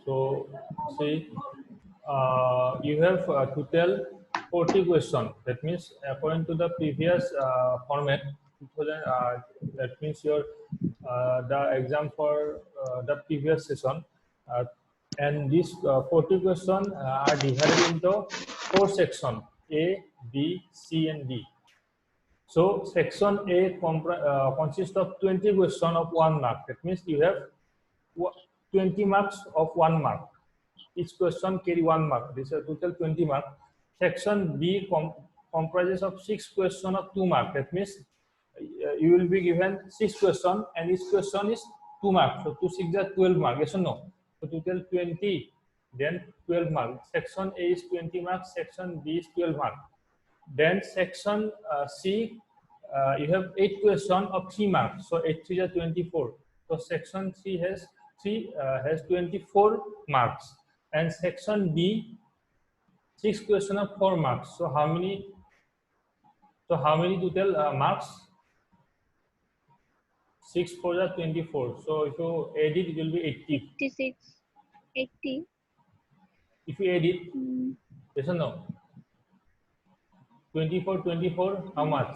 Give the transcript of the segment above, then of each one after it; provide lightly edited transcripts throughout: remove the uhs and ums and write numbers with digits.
So see, you have total 40 questions. That means according to the previous format, 2000, that means your the exam for the previous session, and these 40 questions are divided into 4 sections: A, B, C, and D. So section A consists of 20 questions of 1 mark. That means you have 20 marks of 1 mark. Each question carry 1 mark. This is a total 20 mark. Section B comprises of 6 questions of 2 mark. That means you will be given 6 questions and each question is 2 marks. So 2 6 are 12 marks. Yes or no? So total 20, then 12 marks. Section A is 20 marks. Section B is 12 marks. Then section C, you have 8 questions of 3 marks. So 8 3 are 24. So section C has 24 marks. And section B, 6 questions of 4 marks. So how many? So how many total marks? 6 4 are 24. So if you add it, it will be 80. 56, 80. If you add it, yes or no? 24, 24, how much?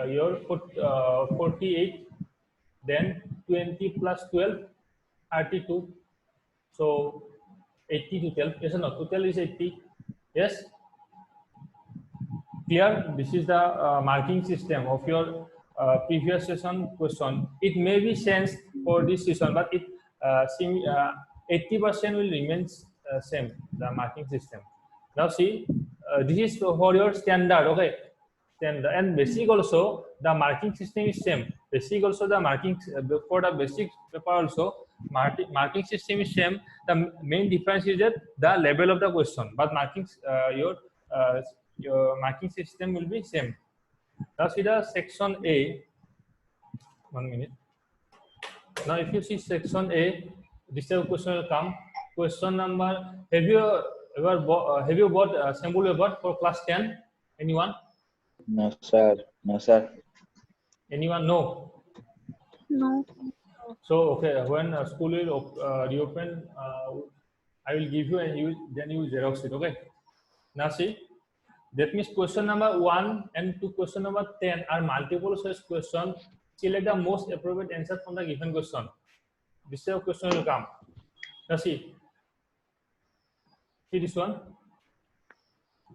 Your 48, then 20 plus 12, 32. So 80 total. Yes or no? Total is 80. Yes? Clear? This is the marking system of your previous session question. It may be changed for this session, but it 80% will remain same, the marking system. Now see, this is for your standard, okay? Standard and basic also, the marking system is same. Basic also the marking, for the basic paper also, marking system is same. The main difference is that the level of the question, but marking your marking system will be same. Now see the section A. 1 minute. Now if you see section A, this question will come. Question number: Have you bought sample paper for class 10? Anyone? No, sir. No, sir. Anyone? No. No. So okay, when school will reopen, I will give you and then you xerox it. Okay. Now see. That means question number 1 and to question number 10 are multiple choice question. Select the most appropriate answer from the given question. This is a question will come. Now see this one.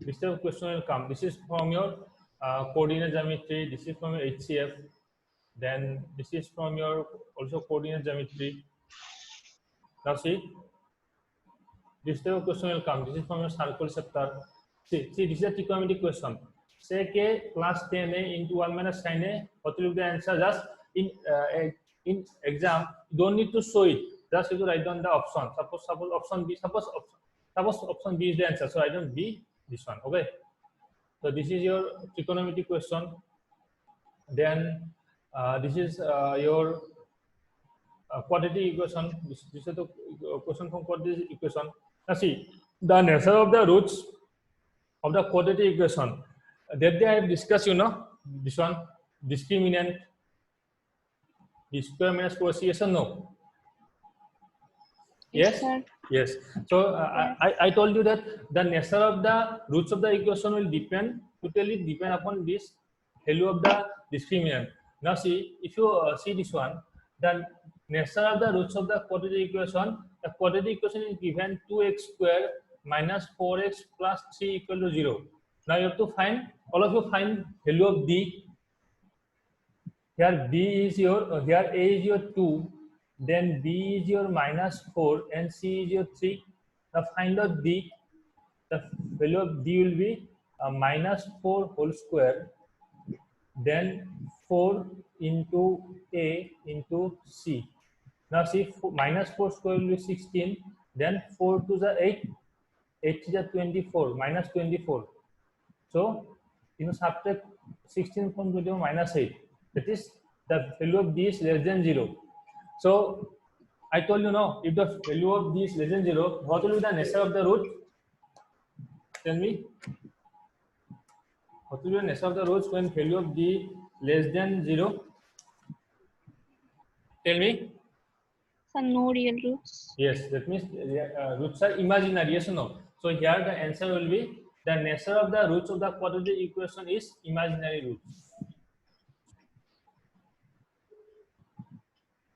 This is a question will come. This is from your coordinate geometry. This is from your HCF. Then this is from your also coordinate geometry. Now see this type of question will come. This is from your circle chapter. See, this is a trigonometric question. Say k plus 10a into 1 minus sin a. What will be the answer? Just in exam, you don't need to show it. Just you have to write down the option. Suppose option B. Suppose option B is the answer. So I don't B this one. Okay. So this is your trigonometric question. Then this is your quadratic equation. This is the question from quadratic equation. Now see the nature of the roots of the quadratic equation. That day I have discussed, this one, discriminant, the square minus 4c, yes or no? Yes? Yes. So I told you that the nature of the roots of the equation will totally depend upon this value of the discriminant. Now see, if you see this one, the nature of the roots of the quadratic equation is given 2x square minus 4x plus 3 equal to 0. Now you have to find, all of you find value of d. Here b is your, here a is your 2, then b is your minus 4 and c is your 3. Now find out d. The value of d will be minus 4 whole square, then 4 into a into c. Now see, minus 4 square will be 16, then 4 to the 8, 8 to the 24, minus 24. So you subtract 16 from 24 minus 8. That is the value of d is less than 0. So I told you now, if the value of d is less than 0, what will be the nature of the root? Tell me. What will be the nature of the roots when value of d less than 0? Tell me. Sir, no real roots. Yes, that means roots are imaginary. Yes or no? So here the answer will be the nature of the roots of the quadratic equation is imaginary roots.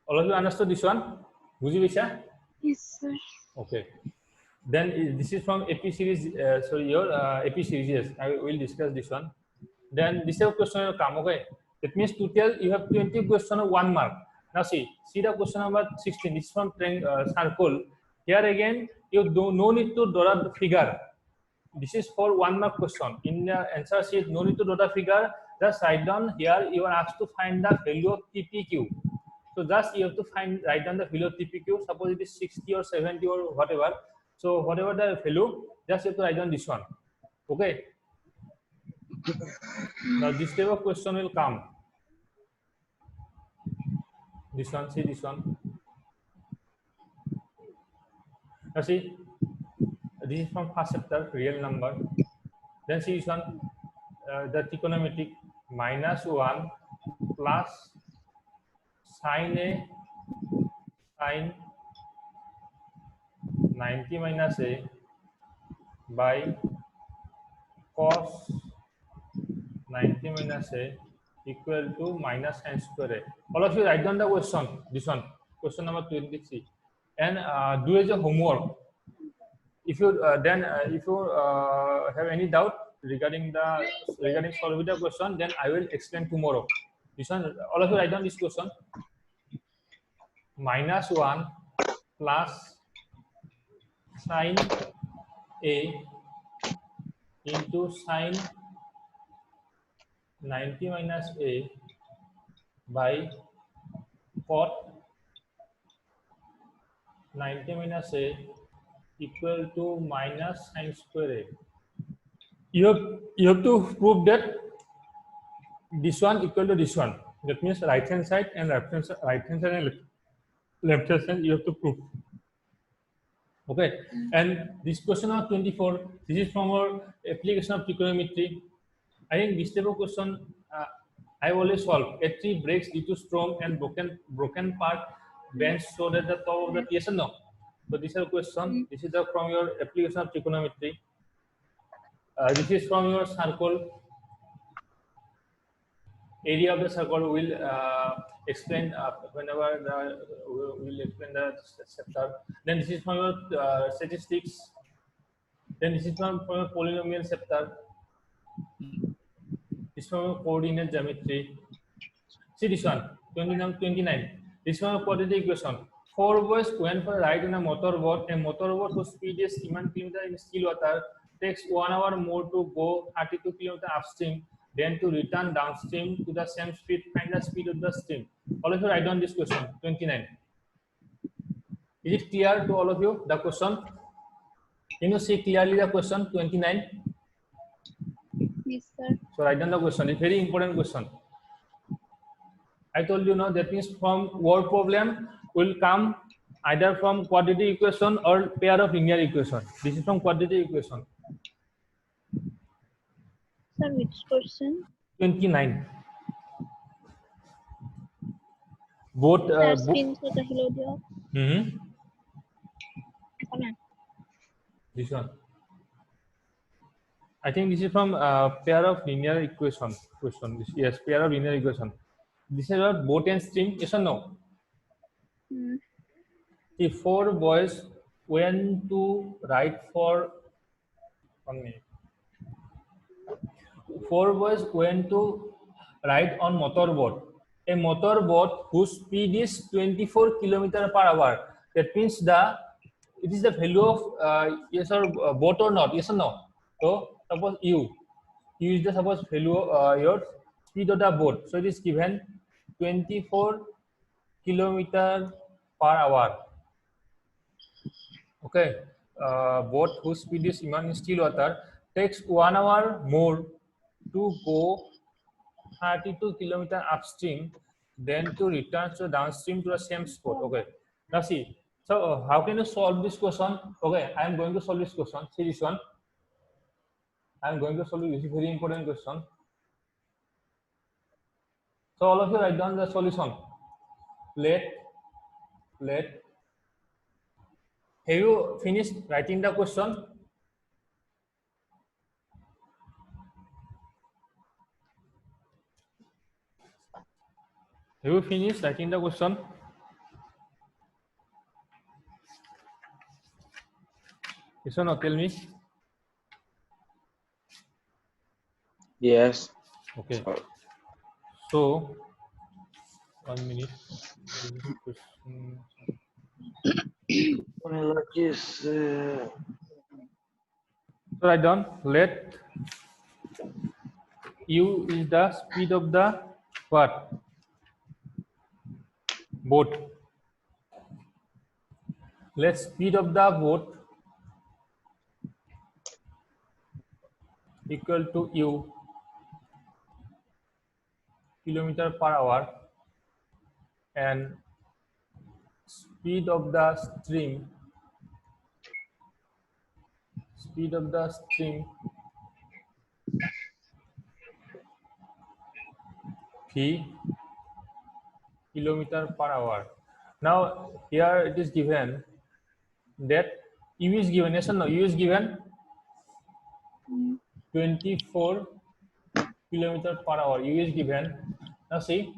All of you understood this one? Buji Bisha? Yes, sir. Okay. Then this is from AP series. Sorry, your AP series. Yes, I will discuss this one. Then this is a question will come. Okay. That means total you have 20 question of 1 mark. Now see the question number 16. This is from circle. Here again you do no need to draw the figure. This is for 1 mark question. In the answer sheet, no need to draw the figure. Just write down here. You are asked to find the value of TPQ. So just you have to write down the value of TPQ. Suppose it is 60 or 70 or whatever. So whatever the value, just you have to write down this one. Okay. Now this type of question will come. This one, see this one. Now see, this is from first chapter, real number. Then see this one, the trigonometric -1 plus sin A sin 90 minus A by cos 90 minus A equal to minus sin square A. All of you write down the question, this one, question number 23, and do as a homework. If you have any doubt regarding solving the question, then I will explain tomorrow. This one, all of you write down this question. -1 plus sin A into sin 90 minus A by cot 90 minus A equal to minus sin square A. You have to prove that this one equal to this one. That means right hand side and left hand side and left hand side you have to prove. Okay, and this question of 24, this is from our application of trigonometry. I think this type of question I always solve. A tree breaks due to storm and broken part bends so that the top of the yes or no. So this is a question. This is from your application of trigonometry. This is from your circle. Area of the circle will explain whenever we will explain the chapter. Then this is from your statistics. Then this is from your polynomial chapter. This from your coordinate geometry. See this one, 29. This one quadratic equation. 4 boys went for a ride in a motorboat. A motorboat whose speed is 1 kilometer in still water takes 1 hour more to go 32 kilometers upstream. Then to return downstream to the same speed, find the speed of the stream. All of you write down this question, 29. Is it clear to all of you, the question? Can you see clearly the question, 29? Yes, sir. So write down the question, it's very important question. I told you now that means from word problem will come either from quadratic equation or pair of linear equation. This is from quadratic equation. Sir, which question? 29. Both. Screenshot আহিলো দিয়ক। This one. I think this is from pair of linear equation. Yes, pair of linear equation. This is about boat and stream. Yes or no? The 4 boys went to ride for 1 minute. 4 boys went to ride on motorboat. A motorboat whose speed is 24 kilometers per hour. That means it is the value of yes or boat or not. Yes or no? So suppose u is the suppose value your speed of the boat. So it is given 24 kilometers per hour. Okay, boat whose speed is in still water takes 1 hour more to go 32 kilometers upstream, then to return to downstream to the same spot. Okay, now see. So how can you solve this question? Okay, I am going to solve this question. See this one. I am going to solve this very important question. So all of you write down the solution. Let let. Have you finished writing the question? Have you finished writing the question? Yes or no? Tell me. Yes. Okay. Sir. So, 1 minute. What is this question? So So write down. Let u is the speed of the what? Boat. Let speed of the boat equal to u kilometer per hour, and speed of the stream v kilometer per hour. Now here it is given that u is given. Yes or no? U is given 24 kilometer per hour. U is given. Now see,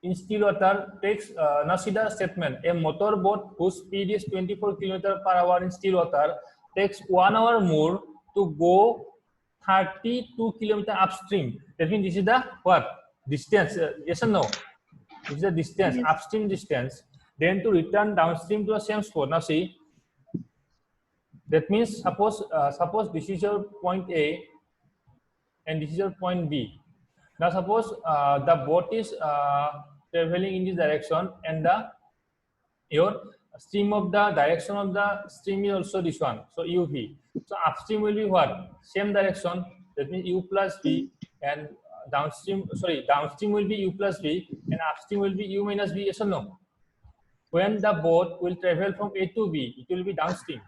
in still water takes. Now see the statement: a motorboat whose speed is 24 kilometer per hour in still water takes 1 hour more to go 32 kilometer upstream. That means this is the what distance? Yes or no? This is the distance, Yes. upstream distance. Then to return downstream to the same spot. Now see, that means suppose this is your point A and this is your point B. Now suppose the boat is traveling in this direction, and your stream of the direction of the stream is also this one. So UV. So upstream will be what? Same direction. That means U plus V, and downstream will be U plus V, and upstream will be U minus V. Yes or no? When the boat will travel from A to B, it will be downstream.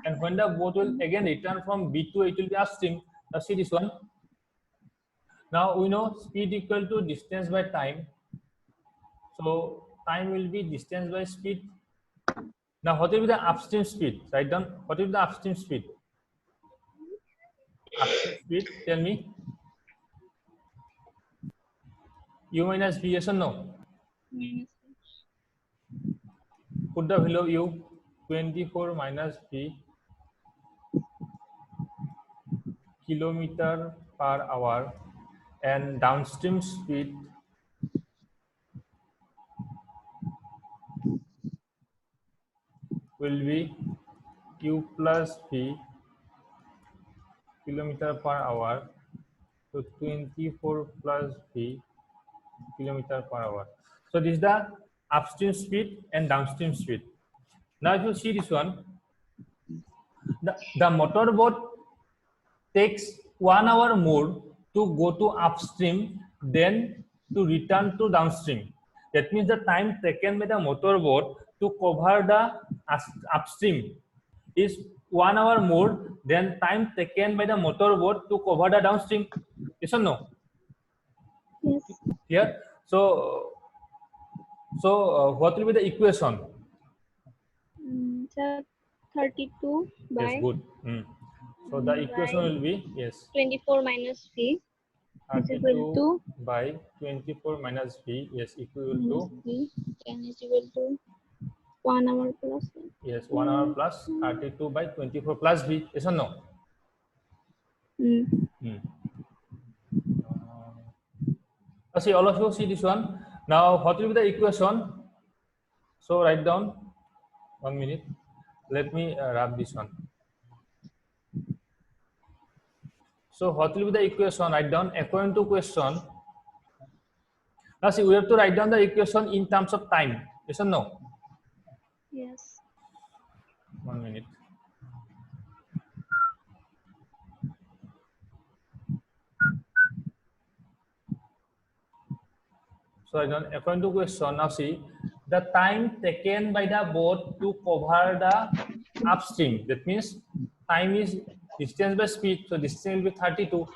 And when the boat will again return from B to A, it will be upstream. Now see this one. Now we know speed equal to distance by time. So time will be distance by speed. Now what will be the upstream speed? Write down. What will be the upstream speed? Upstream speed, tell me. U minus V, yes or no? Minus Put the value of U. 24 minus V kilometer per hour, and downstream speed will be U plus V kilometer per hour. So 24 plus V kilometer per hour. So this is the upstream speed and downstream speed. Now if you see this one, the motorboat takes 1 hour more to go to upstream than to return to downstream. That means the time taken by the motorboat to cover the upstream is 1 hour more than time taken by the motorboat to cover the downstream. Yes or no? Yes. Here. So what will be the equation? Sir, 32 by Yes, good. So the equation will be, yes, 24 minus V is equal 32 to by 24 minus V, yes, equal minus to, V, and is equal to 1 hour plus. yes, 1 hour plus 32 by 24 plus V. Yes or no? See, all of you see this one. Now what will be the equation? So write down. 1 minute. Let me wrap this one. So what will be the equation? Write down according to question. Now see, we have to write down the equation in terms of time. Yes or no? Yes. 1 minute. So write down according to question. Now see, the time taken by the boat to cover the upstream. That means time is distance by speed. So distance will be 32.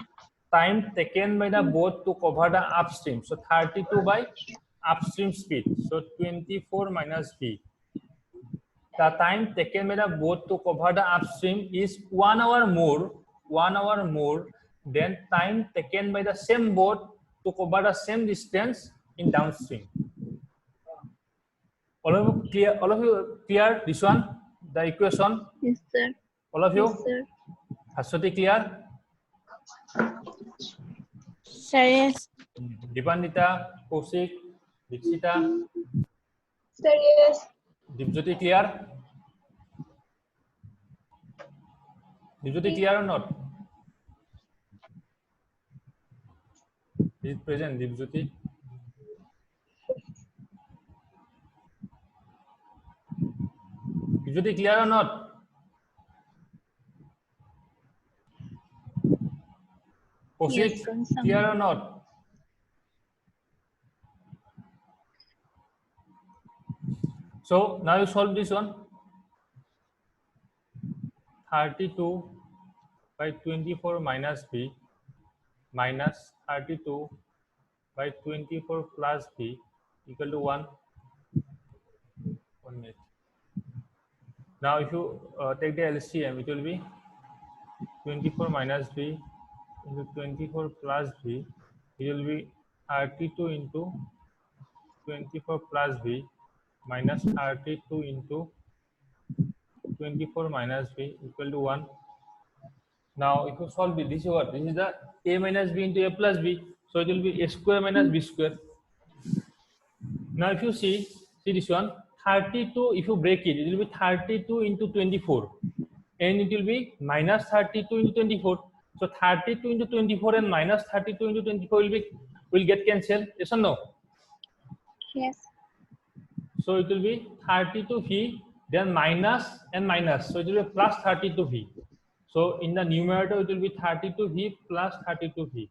Time taken by the boat to cover the upstream. So 32 by upstream speed. So 24 minus V. The time taken by the boat to cover the upstream is 1 hour more. 1 hour more than time taken by the same boat to cover the same distance in downstream. All of you clear? All of you clear this one? The equation? Yes, sir. All of you? Yes, sir. Haswati clear? Sir, yes. Dipandita, Kaushik, Dikshita, Sir, yes. Dipjyoti clear? Dipjyoti clear or not? Is it present, Dipjyoti? Dipjyoti clear or not? Kaushik, Yes, sir. clear or not? So now you solve this one. 32 by 24 minus B minus 32 by 24 plus B equal to 1. 1 minute. Now if you take the LCM, it will be 24 minus B into 24 plus B. It will be 32 into 24 plus B minus 32 into 24 minus B equal to 1. Now, if you solve it, this is what? This is the A minus B into A plus B. So it will be A square minus B square. Now, if you see this one, 32, if you break it, it will be 32 into 24. And it will be minus 32 into 24. So 32 into 24 and minus 32 into 24 will get cancelled. Yes or no? Yes. So it will be 32V, then minus and minus. So it will be plus 32V. So in the numerator, it will be 32V plus 32V.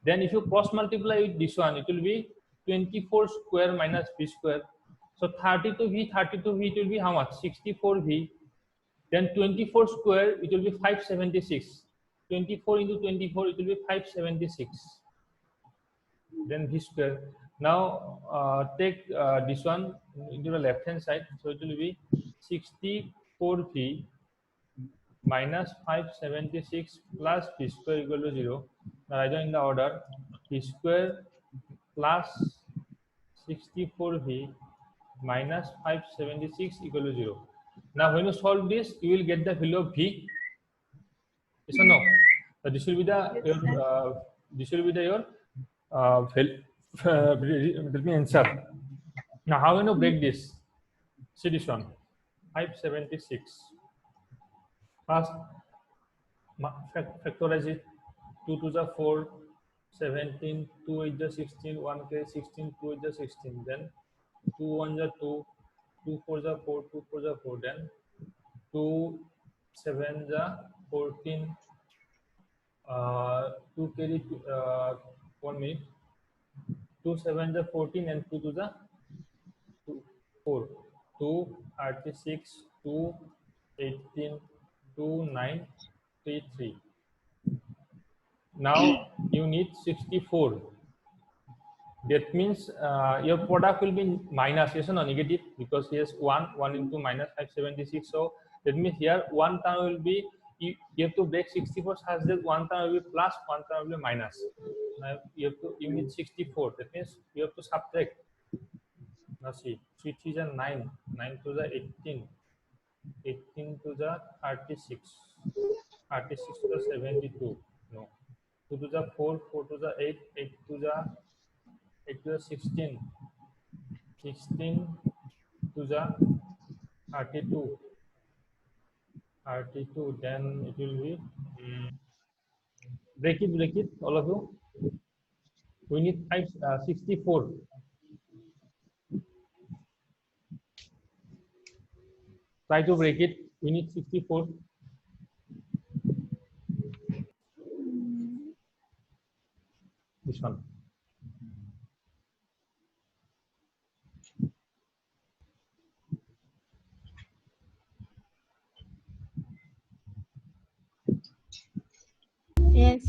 Then if you cross multiply with this one, it will be 24 square minus V square. So 32V, 32V, it will be how much? 64V. Then 24 square, it will be 576. 24 into 24, it will be 576. Then V square. Now take this one into the left hand side. So it will be 64V minus 576 plus V square equal to 0. Now write down in the order V square plus 64V minus 576 equal to 0. Now when you solve this, you will get the value of V. Yes or no? So this will be the your this will be the your let me answer. Now how will you break this? See this one, 576. First, factorize it. 2 to the 4, 17, 2 is the 16, 1 k 16, 2 is the 16. Then 2 1 is 2, 2 4 is 4, 2 4 is 4. Then 2 7 is 14. 2 carry 1 minute. 2 7 is 14 and 2 to the 4. 2 36, 2 18, 2 9, 3 3. Now you need 64. That means your product will be minus, yes or no, negative, because here's 1 into minus 576. So that means here one term will be, you have to break 64 such that one term will be plus, one term will be minus. Now you need 64. That means you have to subtract. Now see, 3 3 is 9, 9 to the 18, 18 to the 36, 36 to the 72. No. 2 to the 4, 4 to the 8, 8 to the 16, 16 to the 32, 32. Then it will be break it, all of you. We need 64. Try to break it. We need 64. This one. Yes.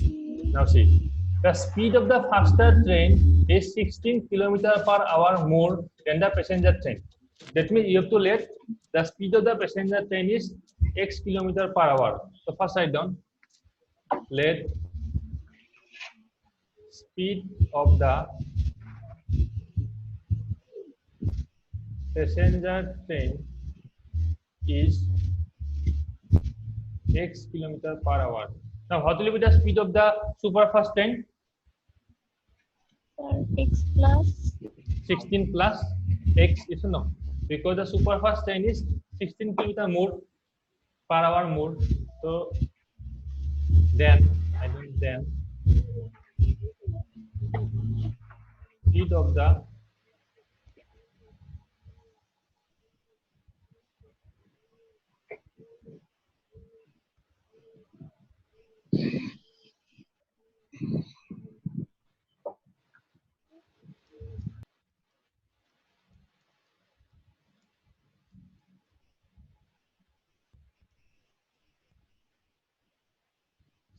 Now see, The speed of the faster train is 16 km/h more than the passenger train. That means you have to let the speed of the passenger train is x km/h. So first write down, let speed of the passenger train is x km/h. Now what will be the speed of the superfast train? Sir, x plus 16 plus x is no, because the superfast train is 16 km more per hour more. So then I mean then speed of the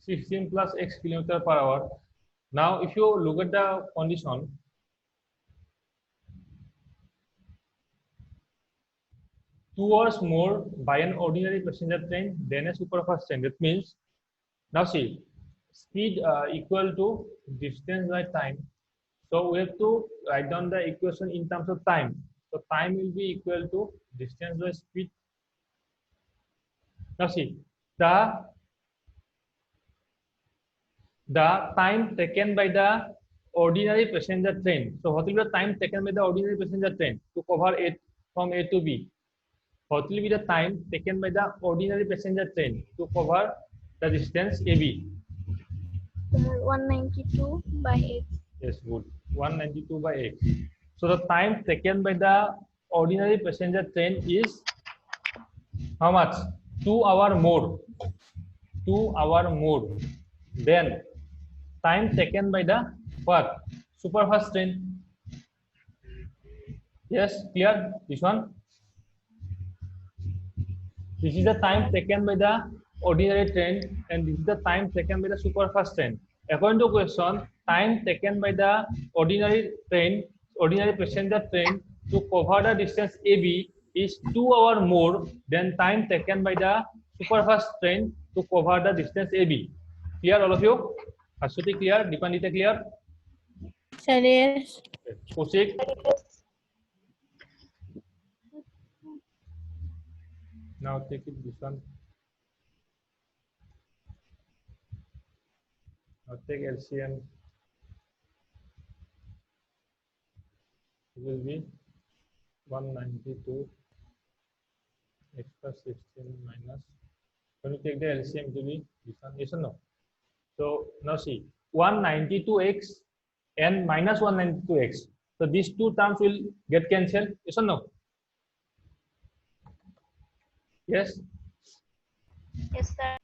sixteen plus x km/h. Now if you look at the condition, 2 hours more by an ordinary passenger train than a superfast train. That means, now see, speed equal to distance by time. So we have to write down the equation in terms of time. So time will be equal to distance by speed. Now see, the time taken by the ordinary passenger train. So what will be the time taken by the ordinary passenger train to cover it from A to B? What will be the time taken by the ordinary passenger train to cover the distance AB? 192 by x. Yes, good. 192 by x. So the time taken by the ordinary passenger train is how much? 2 hours more. 2 hours more. Then time taken by the what? Superfast train. Yes, clear? This one. This is the time taken by the ordinary train, and this is the time taken by the superfast train. According to question, time taken by the ordinary train, ordinary passenger train to cover the distance AB is 2 hours more than time taken by the superfast train to cover the distance AB. Clear, all of you? Ashwati clear? Dipandita clear? Sir, yes. Kaushik? Now take it this one. Now take LCM. It will be 192 x plus 16 minus. When you take the LCM, it will be this one. Yes or no? So now see, 192x and minus 192x. So these two terms will get cancelled. Yes or no? Yes. Yes, sir.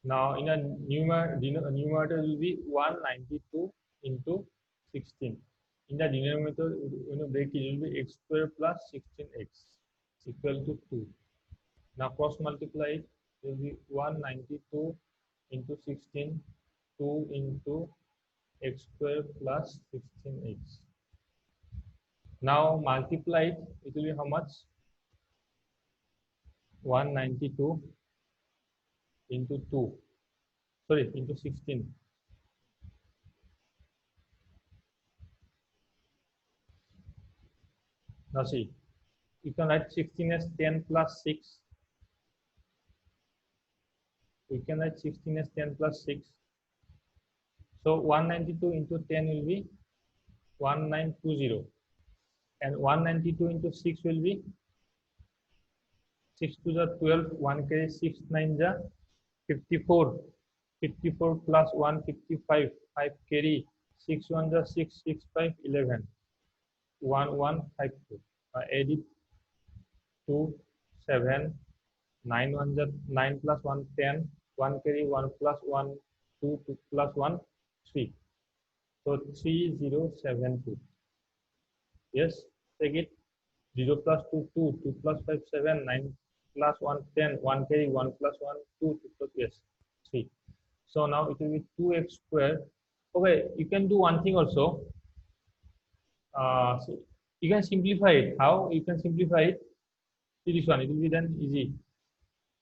Now in a numerator will be 192 into 16. In the denominator, when you break it, will be x square plus 16x equal to 2. Now cross multiply it will be 192 into 16, 2 into x square plus 16x. Now multiply it, it will be how much? 192 into 2, sorry, into 16. Now see, you can write 16 as 10 plus 6. We can write 16 as 10 plus 6. So 192 into 10 will be 1920. And 192 into 6 will be 6 to the 12, 1 carry 6 9 the 54. 54 plus 1 55, 5 carry 6 1 the 6 6 5 11. 1 1 5 2. Add it 2 7 9 1 the 9 plus 1 10, 1 carry 1 plus 1 2 2 plus 1 3. So 3072. Yes, take it. 0 plus 2 2, 2 plus 5 7, 9 plus 1 10, 1 carry 1 plus 1 2 2 plus yes 3. So now it will be 2x square Okay, you can do one thing also. So you can simplify it. How you can simplify it? See this one. It will be then easy.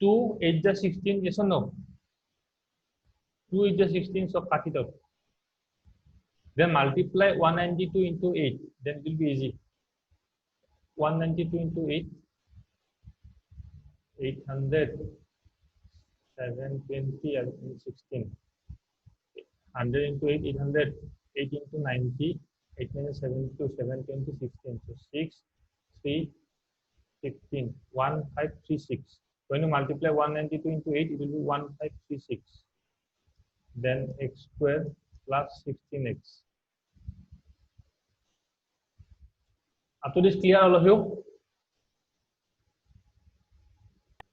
2 8 the 16. Yes or no? 2 8 the 16. So cut it out. Then multiply 192 into 8. Then it will be easy. 192 into 8. 800. 720 and 16. 100 into 8, 800. 8 into 90. 8 minus 72, 720, 16. So 6, 3, 15. 1536. When you multiply 192 into 8, it will be 1536. Then x square plus 16x. Up to this clear, all of you?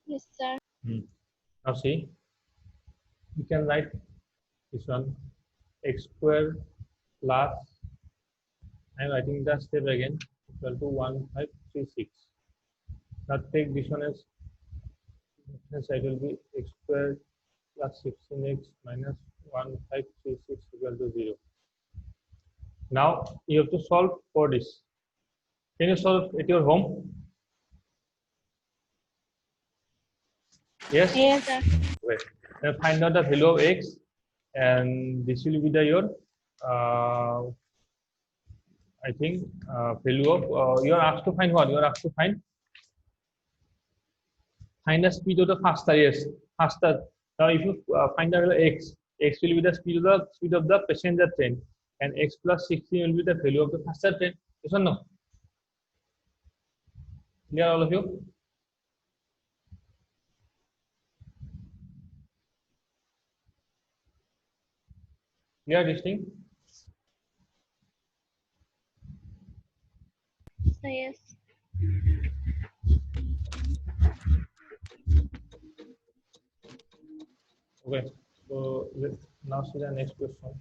Yes, sir. Now see, you can write this one, x square plus, I'm writing the step again, equal to 1536. Now take this one as, hence it will be x square plus 16x minus 1536 equal to 0. Now you have to solve for this. Can you solve at your home? Yes? Yes, sir. Wait. Then find out the value of x, and this will be the your I think value of you are asked to find what? You are asked to find the speed of the faster. Yes, faster. Now if you find the value of x will be the speed of the passenger train, and x plus 16 will be the value of the faster train. Yes or no? Clear, all of you? Clear this thing? So, yes. Okay. So let's now see the next question.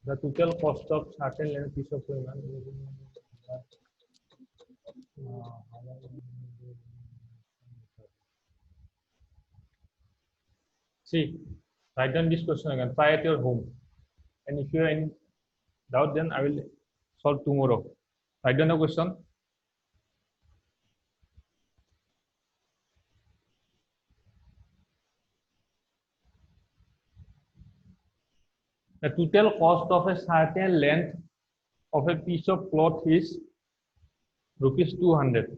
The total cost of certain land piece of land. See, write down this question again. Try at your home, and if you have any doubt, then I will solve tomorrow. Write down the question. The total cost of a certain length of a piece of cloth is rupees 200.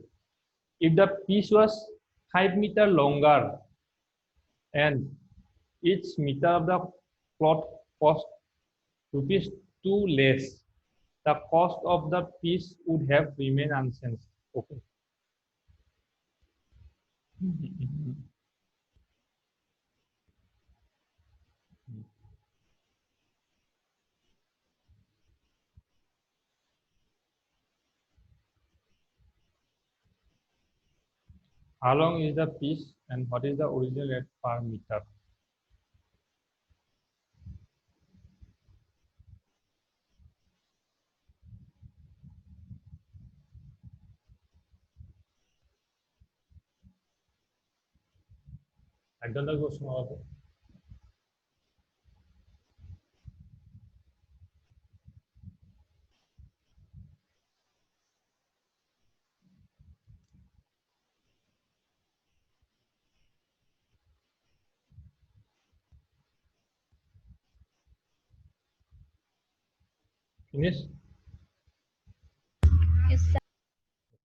If the piece was 5 meters longer and each meter of the cloth cost rupees 2 less, the cost of the piece would have remained unchanged. Okay. How long is the piece and what is the original rate per meter? I don't know the question also. Finish? Yes, sir.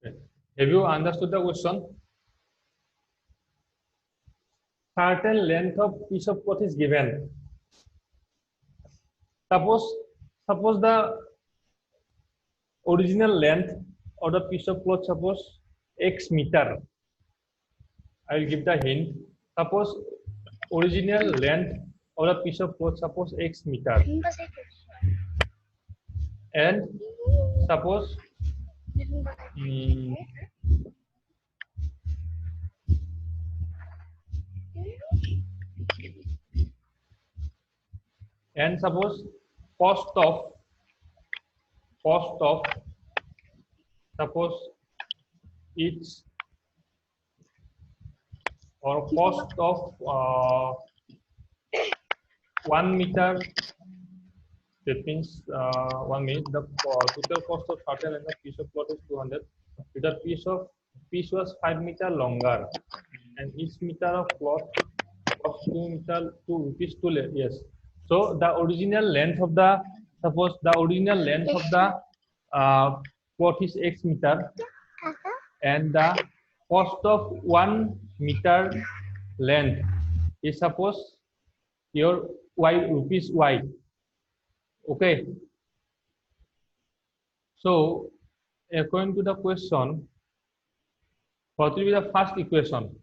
Okay. Have you understood the question? Certain length of piece of cloth is given. Suppose the original length of the piece of cloth, suppose x meter. I will give the hint. Suppose original length of the piece of cloth, suppose x meter, and suppose cost of suppose each or cost of 1 meter. That means 1 minute. The total cost of shuttle and the piece of cloth is 200. If the piece was 5 meter longer, and each meter of cloth cost 2 rupees to less. Yes. So the original length of the cloth is X meter, and the cost of 1 meter length is suppose your rupees Y. Okay. So according to the question, what will be the first equation?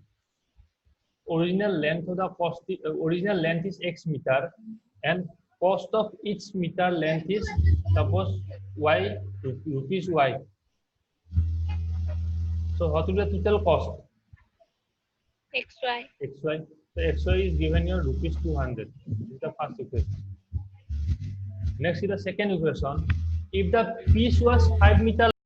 Original length of the original length is X meter, and cost of each meter length is suppose Y, rupees Y. So what will be the total cost? XY. XY. So XY is given your rupees 200. This is the first equation. Next is the second equation. If the piece was 5 meter